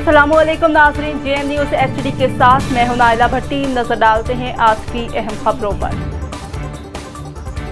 अस्सलामुअलैकुम नाज़रीन, JM news HD के साथ मैं हूं नाइला भट्टी। नजर डालते हैं आज की अहम खबरों पर।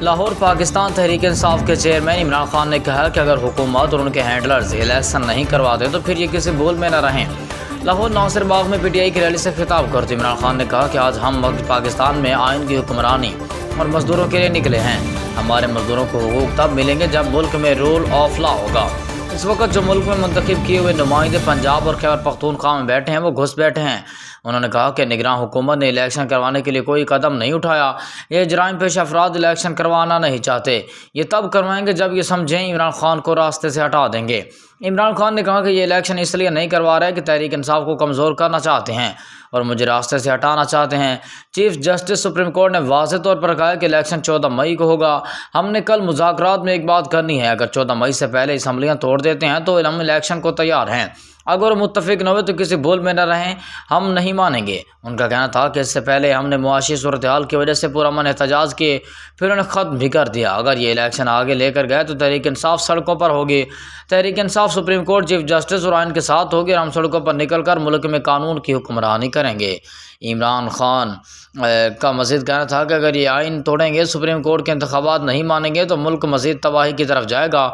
लाहौर पाकिस्तान तहरीक इंसाफ के चेयरमैन इमरान खान ने कहा कि अगर हुकूमत और उनके हैंडलर्स इलेक्शन नहीं करवाते तो फिर ये किसी भूल में न रहें। लाहौर नासिर बाग में PTI की रैली से खिताब करते इमरान खान ने कहा कि आज हम पाकिस्तान में आइन की हुक्मरानी और मजदूरों के लिए निकले हैं। हमारे मजदूरों को हुकूक तब मिलेंगे जब मुल्क में रूल ऑफ लॉ होगा। इस वक्त जो मुल्क में मुंतखब किए हुए नुमाइंदे पंजाब और खैबर पख्तूनख्वा में बैठे हैं वो घुस बैठे हैं। उन्होंने कहा कि निगरान हुकूमत ने इलेक्शन करवाने के लिए कोई कदम नहीं उठाया। ये जराइम पेश अफराद इलेक्शन करवाना नहीं चाहते, ये तब करवाएंगे जब ये समझें इमरान खान को रास्ते से हटा देंगे। इमरान खान ने कहा कि ये इलेक्शन इसलिए नहीं करवा रहे कि तहरीक इंसाफ को कमज़ोर करना चाहते हैं और मुझे रास्ते से हटाना चाहते हैं। चीफ जस्टिस सुप्रीम कोर्ट ने वाज़ेह तौर पर कहा कि इलेक्शन 14 मई को होगा। हमने कल मुज़ाकरात में एक बात करनी है, अगर 14 मई से पहले असम्बलियाँ तोड़ देते हैं तो हम इलेक्शन को तैयार हैं। अगर मुत्तफिक न हुए तो किसी भूल में न रहें, हम नहीं मानेंगे। उनका कहना था कि इससे पहले हमने मुआशी सूरत हाल की वजह से पुरअमन एहतजाज किए, फिर उन्हें ख़त्म भी कर दिया। अगर ये इलेक्शन आगे लेकर गए तो तहरीक इंसाफ सड़कों पर होगी। Tehreek Insaf supreme court, chief justice और आइन के साथ होगी और हम सड़कों पर निकल कर मुल्क में कानून की हुक्मरानी करेंगे। इमरान खान का मज़ीद कहना था कि अगर ये आइन तोड़ेंगे, सुप्रीम कोर्ट के इंतखाबात नहीं मानेंगे तो मुल्क मज़ीद तबाही की तरफ जाएगा।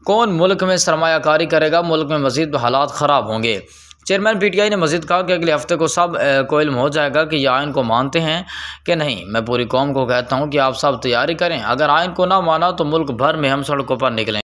कौन मुल्क में सरमायाकारी करेगा, मुल्क में मज़ीद हालात ख़राब होंगे। चेयरमैन PTI ने मज़ीद कहा कि अगले हफ्ते को सब को इल्म हो जाएगा कि यह आइन को मानते हैं कि नहीं। मैं पूरी कौम को कहता हूँ कि आप सब तैयारी करें, अगर आइन को ना माना तो मुल्क भर में हम सड़कों पर निकलें।